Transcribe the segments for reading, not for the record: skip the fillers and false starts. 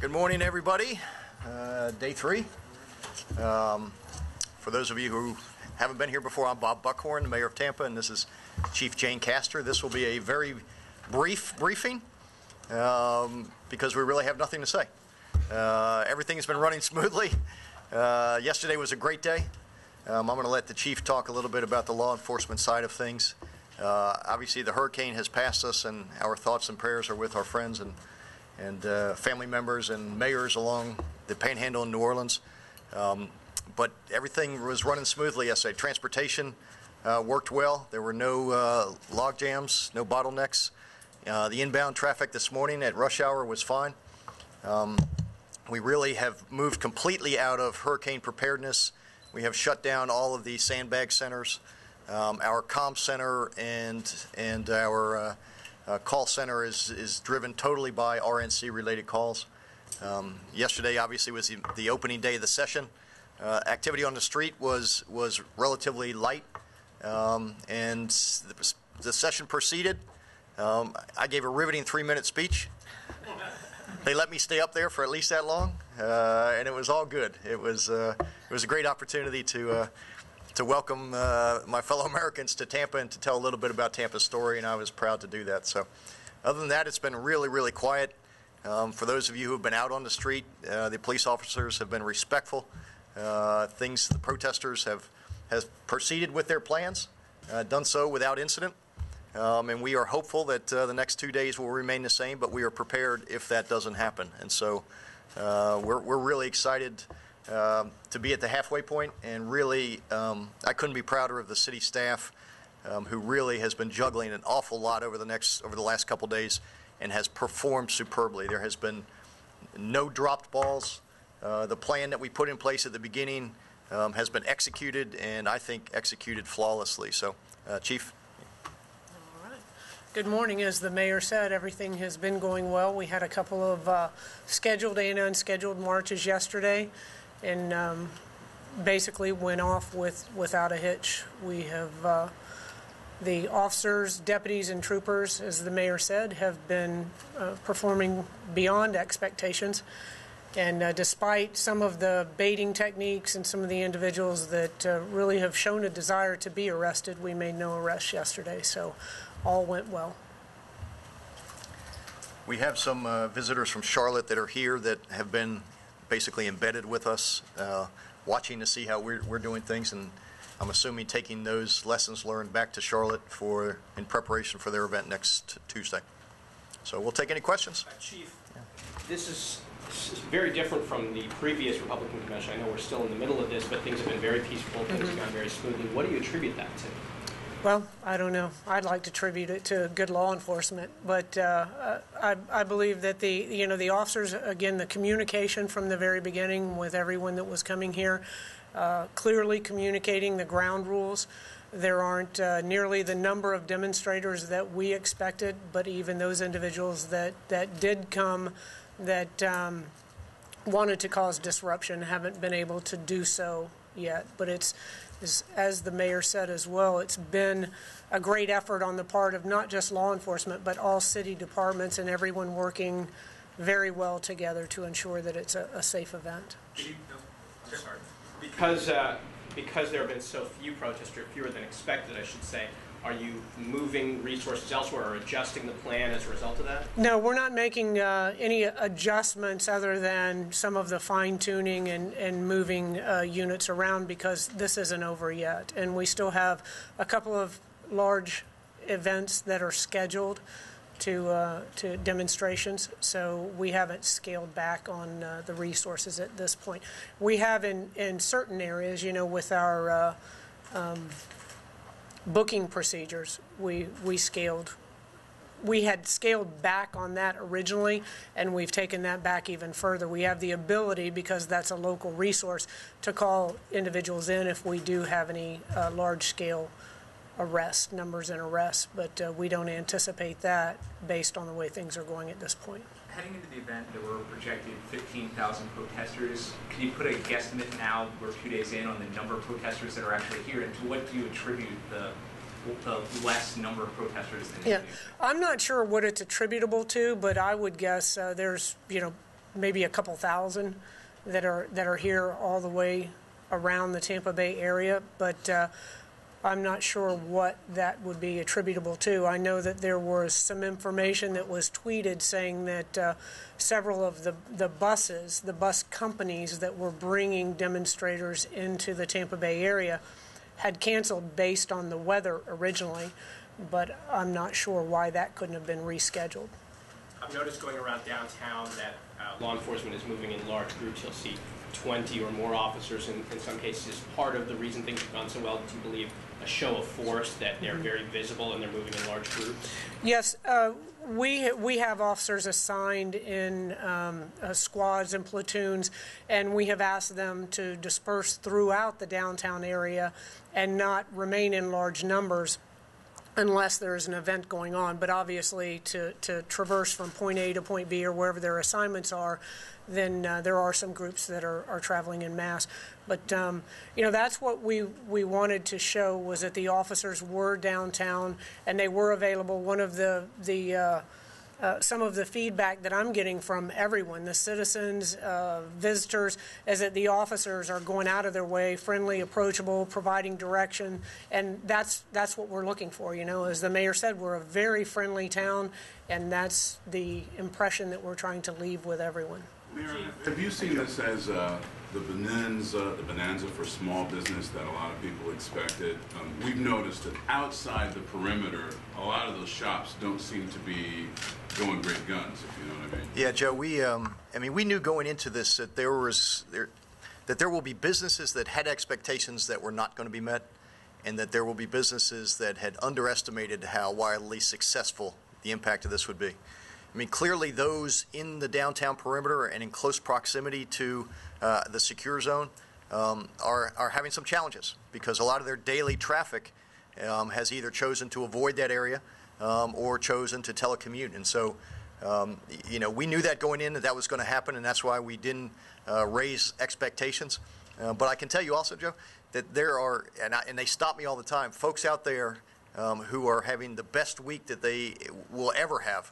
Good morning, everybody. Day 3. For those of you who haven't been here before, I'm Bob Buckhorn, the Mayor of Tampa, and this is Chief Jane Castor. This will be a very brief briefing because we really have nothing to say. Everything has been running smoothly. Yesterday was a great day. I'm going to let the Chief talk a little bit about the law enforcement side of things. Obviously, the hurricane has passed us, and our thoughts and prayers are with our friends and family members and mayors along the Panhandle in New Orleans. But everything was running smoothly yesterday. Transportation worked well. There were no log jams, no bottlenecks. The inbound traffic this morning at rush hour was fine. We really have moved completely out of hurricane preparedness. We have shut down all of the sandbag centers. Our comm center and our call center is driven totally by RNC related calls. Yesterday obviously was the opening day of the session. Activity on the street was relatively light, and the session proceeded. I gave a riveting 3-minute speech. They let me stay up there for at least that long, and it was all good. It was a great opportunity to welcome my fellow Americans to Tampa and to tell a little bit about Tampa's story, and I was proud to do that. So other than that, it's been really, really quiet. For those of you who have been out on the street, the police officers have been respectful. The protesters have proceeded with their plans, done so without incident. And we are hopeful that the next 2 days will remain the same, but we are prepared if that doesn't happen. And so we're really excited to be at the halfway point, and really I couldn't be prouder of the city staff who really has been juggling an awful lot over the last couple days and has performed superbly. There has been no dropped balls. The plan that we put in place at the beginning has been executed, and I think executed flawlessly. So Chief. All right. Good morning. As the mayor said, everything has been going well. We had a couple of scheduled and unscheduled marches yesterday, and basically went off without a hitch. We have the officers, deputies, and troopers, as the mayor said, have been performing beyond expectations. And despite some of the baiting techniques and some of the individuals that really have shown a desire to be arrested, we made no arrests yesterday. So all went well. We have some visitors from Charlotte that are here that have been basically embedded with us, watching to see how we're doing things, and I'm assuming taking those lessons learned back to Charlotte in preparation for their event next Tuesday. So we'll take any questions. Chief, this is very different from the previous Republican convention. I know we're still in the middle of this, but things have been very peaceful, things have gone very smoothly. What do you attribute that to? Well, I don't know. I'd like to attribute it to good law enforcement, but I believe that the officers, again, the communication from the very beginning with everyone that was coming here, clearly communicating the ground rules. There aren't nearly the number of demonstrators that we expected, but even those individuals that did come that wanted to cause disruption haven't been able to do so yet. But it's, as the mayor said as well, it's been a great effort on the part of not just law enforcement, but all city departments and everyone working very well together to ensure that it's a safe event. Because there have been so few protests, or fewer than expected, I should say, are you moving resources elsewhere or adjusting the plan as a result of that? No, we're not making any adjustments other than some of the fine-tuning and moving units around, because this isn't over yet. And we still have a couple of large events that are scheduled to demonstrations, so we haven't scaled back on the resources at this point. We have in certain areas, with our booking procedures, we had scaled back on that originally, and we've taken that back even further. We have the ability, because that's a local resource, to call individuals in if we do have any large-scale numbers and arrests, but we don't anticipate that based on the way things are going at this point. Heading into the event, there were projected 15,000 protesters. Can you put a guesstimate now, we're 2 days in, on the number of protesters that are actually here, and to what do you attribute the less number of protesters than I'm not sure what it's attributable to, but I would guess there's maybe a couple thousand that are here all the way around the Tampa Bay area, but I'm not sure what that would be attributable to. I know that there was some information that was tweeted saying that several of the bus companies that were bringing demonstrators into the Tampa Bay area had canceled based on the weather originally, but I'm not sure why that couldn't have been rescheduled. I've noticed going around downtown that law enforcement is moving in large groups. You'll see 20 or more officers in some cases. Part of the reason things have gone so well, do you believe, a show of force, that they're very visible and they're moving in large groups? Yes, we have officers assigned in squads and platoons, and we have asked them to disperse throughout the downtown area and not remain in large numbers unless there is an event going on. But obviously to traverse from point A to point B or wherever their assignments are, then there are some groups that are traveling en masse. But, that's what we wanted to show, was that the officers were downtown and they were available. One of some of the feedback that I'm getting from everyone, the citizens, visitors, is that the officers are going out of their way, friendly, approachable, providing direction, and that's what we're looking for. As the mayor said, we're a very friendly town, and that's the impression that we're trying to leave with everyone. Mayor, have you seen this as the bonanza for small business that a lot of people expected? We've noticed that outside the perimeter, a lot of those shops don't seem to be going great guns, if you know what I mean. Yeah, Joe, we knew going into this that there will be businesses that had expectations that were not going to be met, and that there will be businesses that had underestimated how wildly successful the impact of this would be. Clearly those in the downtown perimeter and in close proximity to the secure zone are having some challenges, because a lot of their daily traffic has either chosen to avoid that area or chosen to telecommute. And so, we knew that going in that was going to happen, and that's why we didn't raise expectations. But I can tell you also, Joe, that there are, and they stop me all the time, folks out there who are having the best week that they will ever have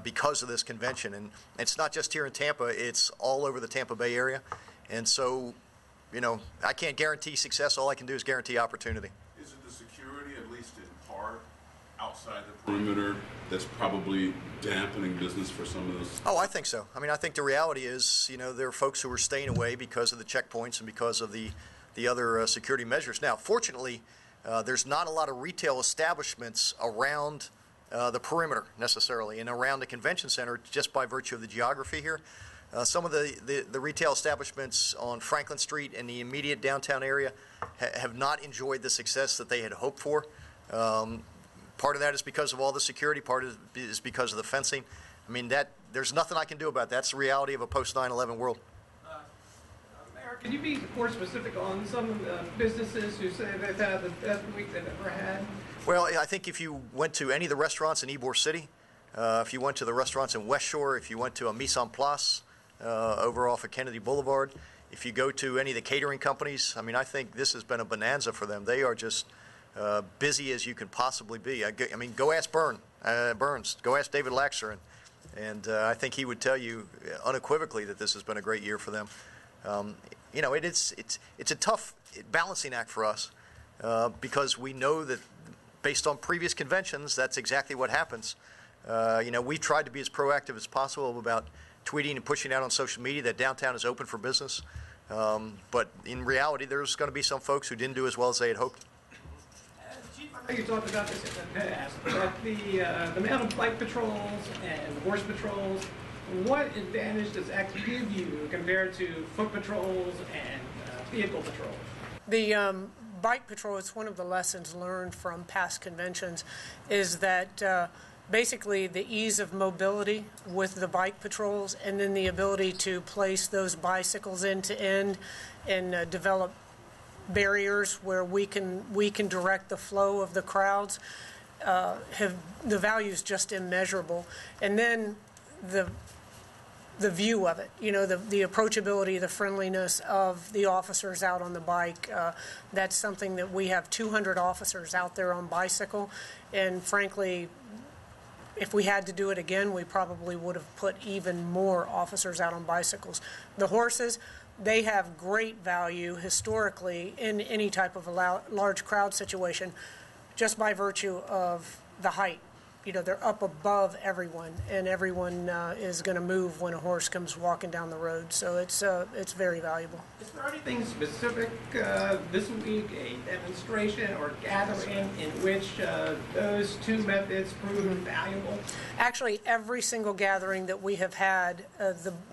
because of this convention. And it's not just here in Tampa, it's all over the Tampa Bay area. And so, I can't guarantee success. All I can do is guarantee opportunity. Is it the security, at least in part, outside the perimeter, that's probably dampening business for some of those? Oh, I think so. I think the reality is, there are folks who are staying away because of the checkpoints and because of the other security measures. Now, fortunately, there's not a lot of retail establishments around the perimeter necessarily, and around the convention center, just by virtue of the geography here. Some of the retail establishments on Franklin Street and the immediate downtown area have not enjoyed the success that they had hoped for. Part of that is because of all the security, part of it is because of the fencing. There's nothing I can do about that. That's the reality of a post 9/11 world. Mayor, can you be more specific on some of the businesses who say they've had the best week they've ever had? Well, I think if you went to any of the restaurants in Ybor City, if you went to the restaurants in West Shore, if you went to a Mise en Place over off of Kennedy Boulevard, if you go to any of the catering companies, I think this has been a bonanza for them. They are just busy as you can possibly be. Go ask Burns, go ask David Laxer, and I think he would tell you unequivocally that this has been a great year for them. It's a tough balancing act for us because we know that based on previous conventions, that's exactly what happens. We've tried to be as proactive as possible about tweeting and pushing out on social media that downtown is open for business. But in reality, there's going to be some folks who didn't do as well as they had hoped. Chief, I know you talked about this in the past, but the amount of bike patrols and horse patrols, what advantage does that give you compared to foot patrols and vehicle patrols? The bike patrol is one of the lessons learned from past conventions, is that basically the ease of mobility with the bike patrols, and then the ability to place those bicycles end to end and develop barriers where we can direct the flow of the crowds. The value is just immeasurable. And then the view of it, the approachability, the friendliness of the officers out on the bike. That's something that we have 200 officers out there on bicycle, and frankly, if we had to do it again, we probably would have put even more officers out on bicycles. The horses, they have great value historically in any type of a large crowd situation, just by virtue of the height. You know, they're up above everyone, and everyone is going to move when a horse comes walking down the road. So it's very valuable. Is there anything specific this week, a demonstration or gathering in which those two methods proved valuable? Actually, every single gathering that we have had,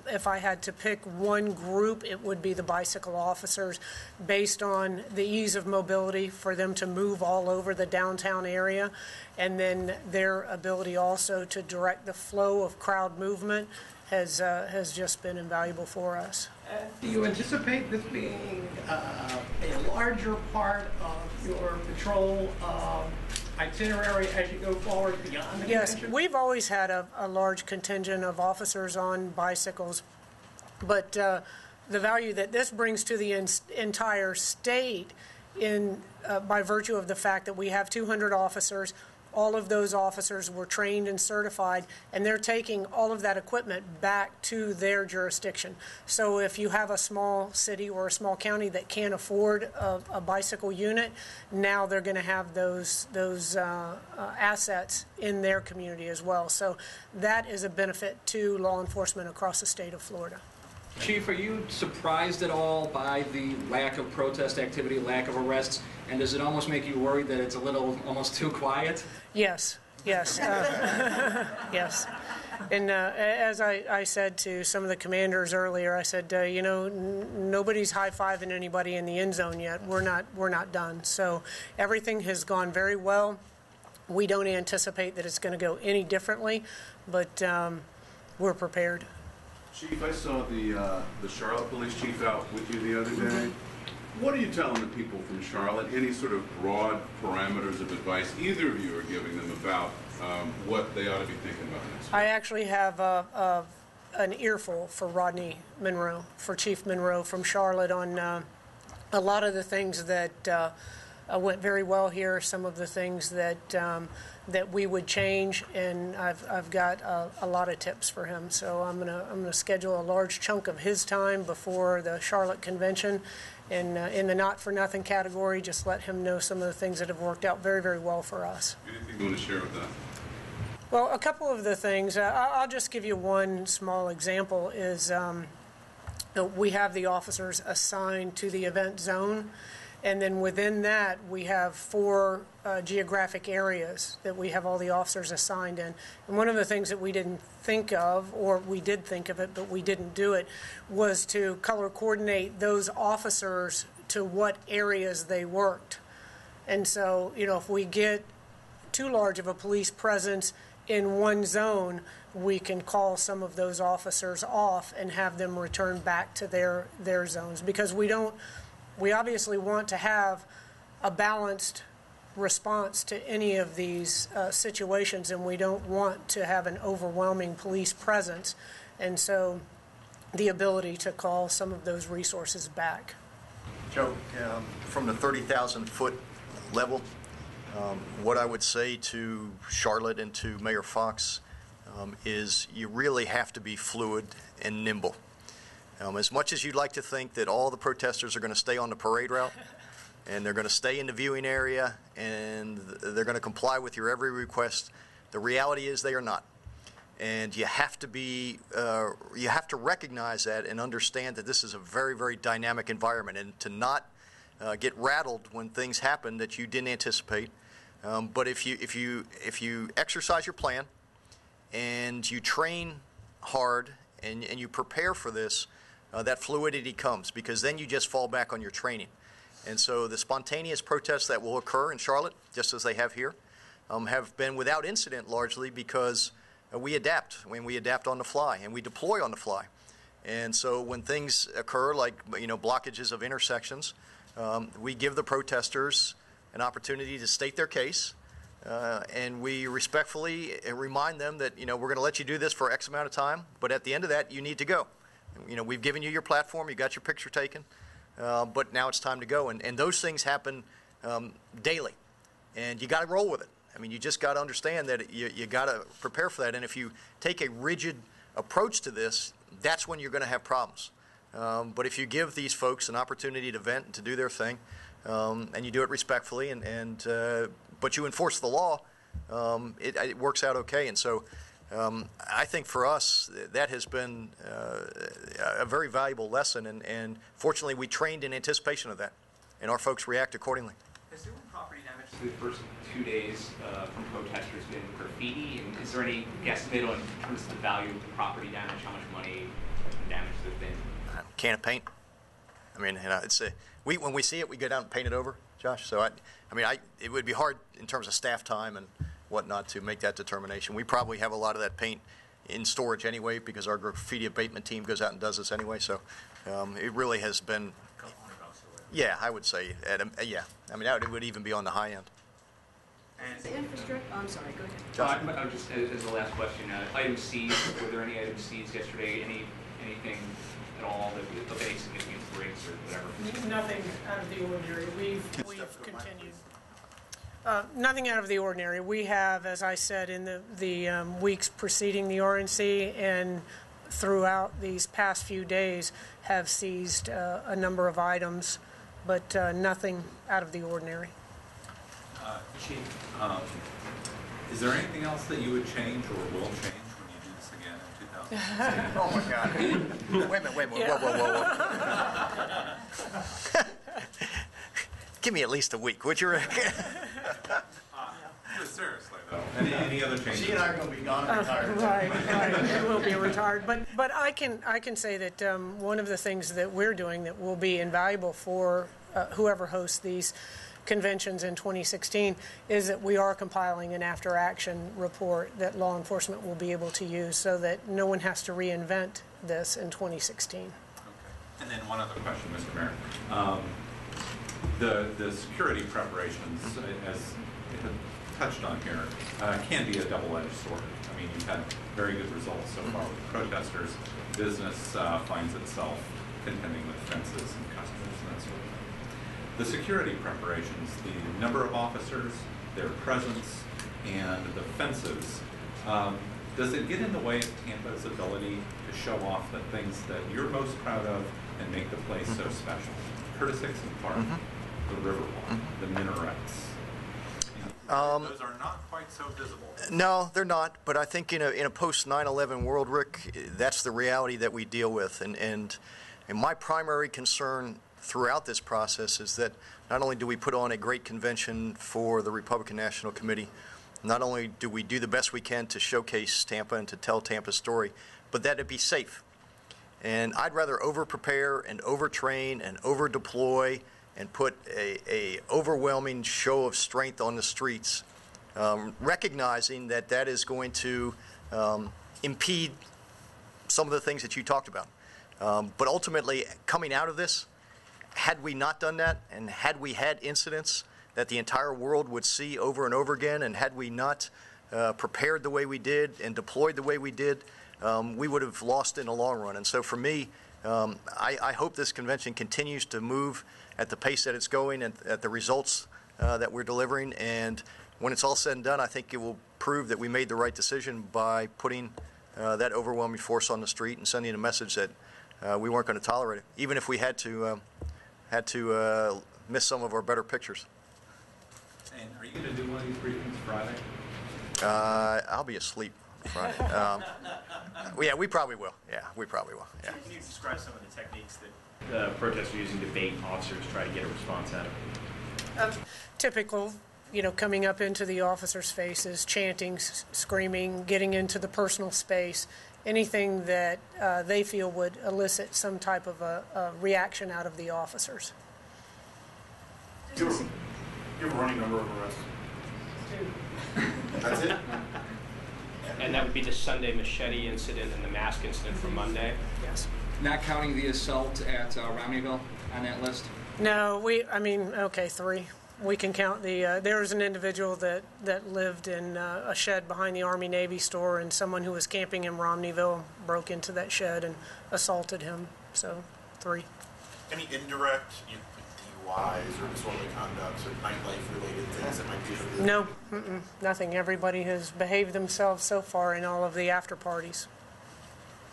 if I had to pick one group, it would be the bicycle officers, based on the ease of mobility for them to move all over the downtown area, and then their ability also to direct the flow of crowd movement has just been invaluable for us. Do you anticipate this being a larger part of your patrol itinerary as you go forward beyond the Yes, convention? we've always had a large contingent of officers on bicycles, but the value that this brings to the entire state by virtue of the fact that we have 200 officers. All of those officers were trained and certified, and they're taking all of that equipment back to their jurisdiction. So if you have a small city or a small county that can't afford a bicycle unit, now they're going to have those assets in their community as well. So that is a benefit to law enforcement across the state of Florida. Chief, are you surprised at all by the lack of protest activity, lack of arrests, and does it almost make you worried that it's a little almost too quiet? Yes, yes, yes. And as I said to some of the commanders earlier, I said, you know, nobody's high-fiving anybody in the end zone yet. We're not done. So everything has gone very well. We don't anticipate that it's going to go any differently, but we're prepared. Chief, I saw the Charlotte Police Chief out with you the other day. What are you telling the people from Charlotte? Any sort of broad parameters of advice either of you are giving them about what they ought to be thinking about this? I actually have an earful for Rodney Monroe, for Chief Monroe from Charlotte, on a lot of the things that went very well here, some of the things that we would change, and I've got a lot of tips for him. So I'm gonna schedule a large chunk of his time before the Charlotte Convention, and in the not-for-nothing category, just let him know some of the things that have worked out very, very well for us. Anything you want to share with that? Well, a couple of the things, I'll just give you one small example, is we have the officers assigned to the event zone, and then within that, we have 4 geographic areas that we have all the officers assigned in. And one of the things that we didn't think of, or we did think of it, but we didn't do it, was to color coordinate those officers to what areas they worked. And so, you know, if we get too large of a police presence in one zone, we can call some of those officers off and have them return back to their zones, because we obviously want to have a balanced response to any of these situations, and we don't want to have an overwhelming police presence. And so the ability to call some of those resources back. Joe, from the 30,000-foot level, what I would say to Charlotte and to Mayor Fox is you really have to be fluid and nimble. As much as you'd like to think that all the protesters are going to stay on the parade route and they're going to stay in the viewing area and they're going to comply with your every request, the reality is they are not. And you have to recognize that and understand that this is a very, very dynamic environment, and to not get rattled when things happen that you didn't anticipate. But if you exercise your plan and you train hard and you prepare for this, that fluidity comes, because then you just fall back on your training. And so the spontaneous protests that will occur in Charlotte, just as they have here, have been without incident largely because we adapt. When we adapt on the fly and we deploy on the fly. And so when things occur, like blockages of intersections, we give the protesters an opportunity to state their case, and we respectfully remind them that we're going to let you do this for X amount of time, but at the end of that you need to go. We've given you your platform, you got your picture taken, but now it's time to go. And those things happen daily, and you got to roll with it. I mean, you just got to understand that you got to prepare for that. And if you take a rigid approach to this, that's when you're going to have problems. But if you give these folks an opportunity to vent and to do their thing, and you do it respectfully, but you enforce the law, it works out okay. And so I think for us, that has been a very valuable lesson, and fortunately we trained in anticipation of that, and our folks react accordingly. Has there been property damage through the first 2 days from protesters been graffiti? And is there any guesstimate on in terms of the value of the property damage, how much money and damage there's been? A can of paint. I mean, when we see it, we go down and paint it over, Josh. So it would be hard in terms of staff time and whatnot to make that determination. We probably have a lot of that paint in storage anyway because our graffiti abatement team goes out and does this anyway. So it really has been. Yeah, I would say, yeah. I mean, it would even be on the high end. The infrastructure, I'm sorry, go ahead. I'm just, as the last question, item C's, were there any item C's yesterday? Anything at all of any significant breaks or whatever? Nothing out of the ordinary. We've continued. Nothing out of the ordinary. We have, as I said, in the weeks preceding the RNC and throughout these past few days, have seized a number of items, but nothing out of the ordinary. Chief, is there anything else that you would change or will change when you do this again in 2016? Oh my God! Wait a minute! Yeah. Whoa! Give me at least a week, would you? Seriously though, any other changes? She and I are going to be gone and retired. Right. We will be retired. But I can say that one of the things that we're doing that will be invaluable for whoever hosts these conventions in 2016 is that we are compiling an after-action report that law enforcement will be able to use so that no one has to reinvent this in 2016. Okay. And then one other question, Mr. Mayor. The security preparations, as touched on here, can be a double-edged sword. I mean, you've had very good results so far with protesters. Business finds itself contending with fences and customers and that sort of thing. The security preparations, the number of officers, their presence, and the fences, does it get in the way of Tampa's ability to show off the things that you're most proud of and make the place so special? Curtis Hickson Park, the Riverwalk, the minarets. Those are not quite so visible. No, they're not. But I think in a post 9/11 world, Rick, that's the reality that we deal with. And my primary concern throughout this process is that not only do we put on a great convention for the Republican National Committee, not only do we do the best we can to showcase Tampa and to tell Tampa's story, but that it be safe. And I'd rather over-prepare and over-train and over-deploy and put a overwhelming show of strength on the streets, recognizing that that is going to impede some of the things that you talked about. But ultimately, coming out of this, had we not done that, and had we had incidents that the entire world would see over and over again, and had we not prepared the way we did and deployed the way we did, we would have lost in the long run. And so for me, I hope this convention continues to move at the pace that it's going and at the results that we're delivering. And when it's all said and done, I think it will prove that we made the right decision by putting that overwhelming force on the street and sending a message that we weren't going to tolerate it, even if we had to miss some of our better pictures. And are you going to do one of these briefings Friday? I'll be asleep Friday. Yeah, we probably will. Yeah, we probably will. Yeah. Can you describe some of the techniques that the protesters are using to bait officers to try to get a response out of it? Typical, coming up into the officers' faces, chanting, screaming, getting into the personal space, anything that they feel would elicit some type of a reaction out of the officers. Do you have a running number of arrests? That's it? And that would be the Sunday machete incident and the mask incident from Monday? Yes. Not counting the assault at Romneyville on that list? No, okay, 3. We can count there was an individual that lived in a shed behind the Army-Navy store, and someone who was camping in Romneyville broke into that shed and assaulted him. So, 3. Any indirect, you DWIs or disorderly conducts or nightlife-related things that might be? No, nothing. Everybody has behaved themselves so far in all of the after parties.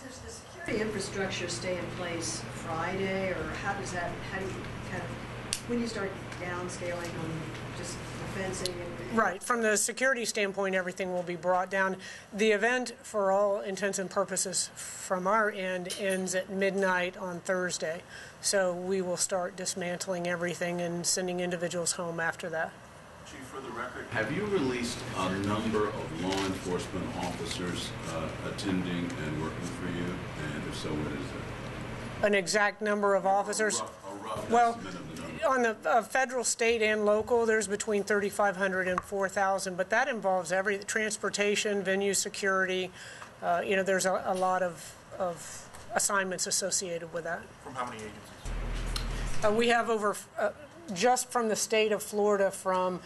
Does the security infrastructure stay in place Friday, or how do you kind of, when you start downscaling on just the fencing? Right. From the security standpoint, everything will be brought down. The event, for all intents and purposes, from our end, ends at midnight on Thursday. So we will start dismantling everything and sending individuals home after that. Chief, for the record, have you released a number of law enforcement officers attending and working for you? And if so, what is it? An exact number of officers? A rough Well, estimate of the number. on the federal, state, and local, there's between 3,500 and 4,000, but that involves transportation, venue security. There's a lot of assignments associated with that. From how many agencies? We have over, just from the state of Florida, from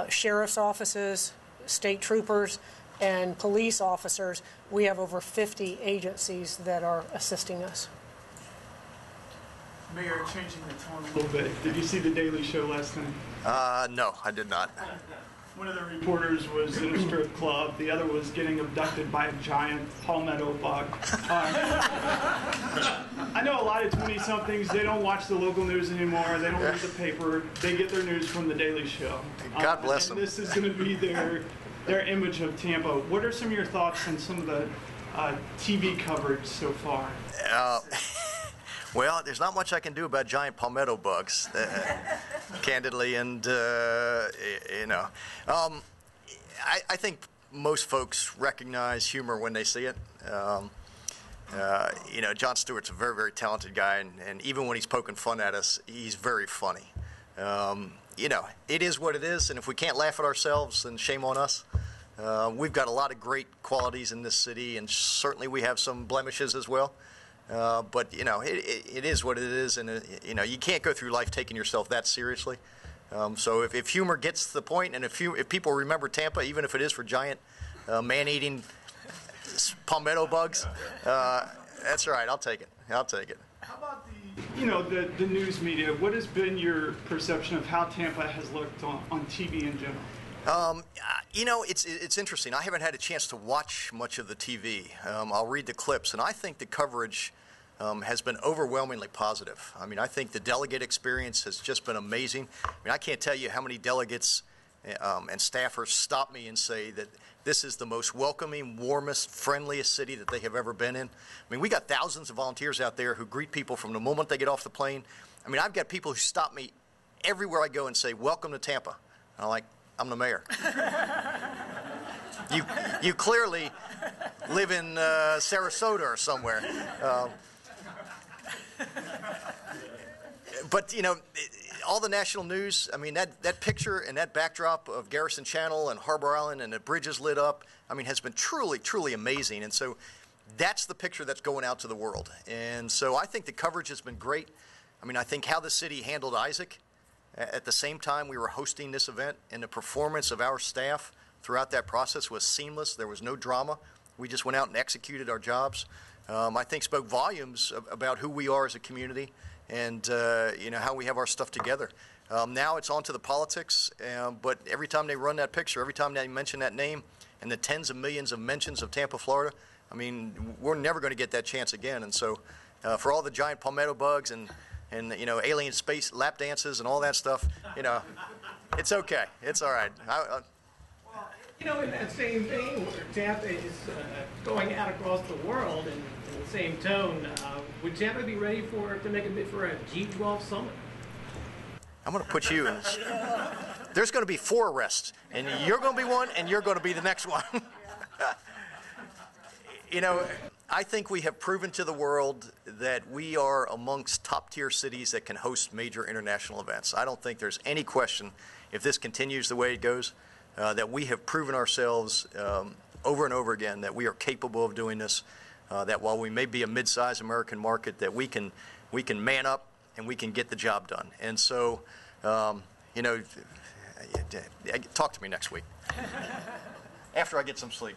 sheriff's offices, state troopers, and police officers, we have over 50 agencies that are assisting us. Mayor, changing the tone a little bit. Did you see The Daily Show last night? No, I did not. One of the reporters was in a strip club. The other was getting abducted by a giant palmetto bug. I know a lot of 20-somethings, they don't watch the local news anymore. They don't read the paper. They get their news from The Daily Show. God bless them. And this is going to be their image of Tampa. What are some of your thoughts on some of the TV coverage so far? Well, there's not much I can do about giant palmetto bugs, candidly, and I think most folks recognize humor when they see it. Jon Stewart's a very, very talented guy, and even when he's poking fun at us, he's very funny. It is what it is, and if we can't laugh at ourselves, then shame on us. We've got a lot of great qualities in this city, and certainly we have some blemishes as well. But it is what it is, and you can't go through life taking yourself that seriously. So if humor gets to the point, and if people remember Tampa, even if it is for giant man-eating palmetto bugs, that's right. I'll take it. I'll take it. How about the news media? What has been your perception of how Tampa has looked on TV in general? It's interesting. I haven't had a chance to watch much of the TV. I'll read the clips, and I think the coverage has been overwhelmingly positive. I mean, I think the delegate experience has just been amazing. I mean, I can't tell you how many delegates and staffers stop me and say that this is the most welcoming, warmest, friendliest city that they have ever been in. I mean, we got thousands of volunteers out there who greet people from the moment they get off the plane. I mean, I've got people who stop me everywhere I go and say, "Welcome to Tampa." And I'm like, I'm the mayor. You clearly live in Sarasota or somewhere. But, all the national news, I mean, that picture and that backdrop of Garrison Channel and Harbor Island and the bridges lit up, I mean, has been truly, truly amazing. And so that's the picture that's going out to the world. And so I think the coverage has been great. I mean, I think how the city handled Isaac at the same time we were hosting this event, and the performance of our staff throughout that process was seamless. There was no drama. We just went out and executed our jobs. I think spoke volumes about who we are as a community and how we have our stuff together. Now it's on to the politics, but every time they run that picture, every time they mention that name and the tens of millions of mentions of Tampa, Florida, I mean, we're never going to get that chance again. And so for all the giant palmetto bugs and alien space lap dances and all that stuff, it's okay. It's all right. In that same vein, where Tampa is going out across the world in the same tone, would Tampa be ready to make a bid for a G12 summit? I'm going to put you in. There's going to be 4 arrests, and you're going to be one, and you're going to be the next one. I think we have proven to the world that we are amongst top-tier cities that can host major international events. I don't think there's any question, if this continues the way it goes, that we have proven ourselves over and over again that we are capable of doing this, that while we may be a mid-sized American market, that we can man up and we can get the job done. And so, talk to me next week after I get some sleep.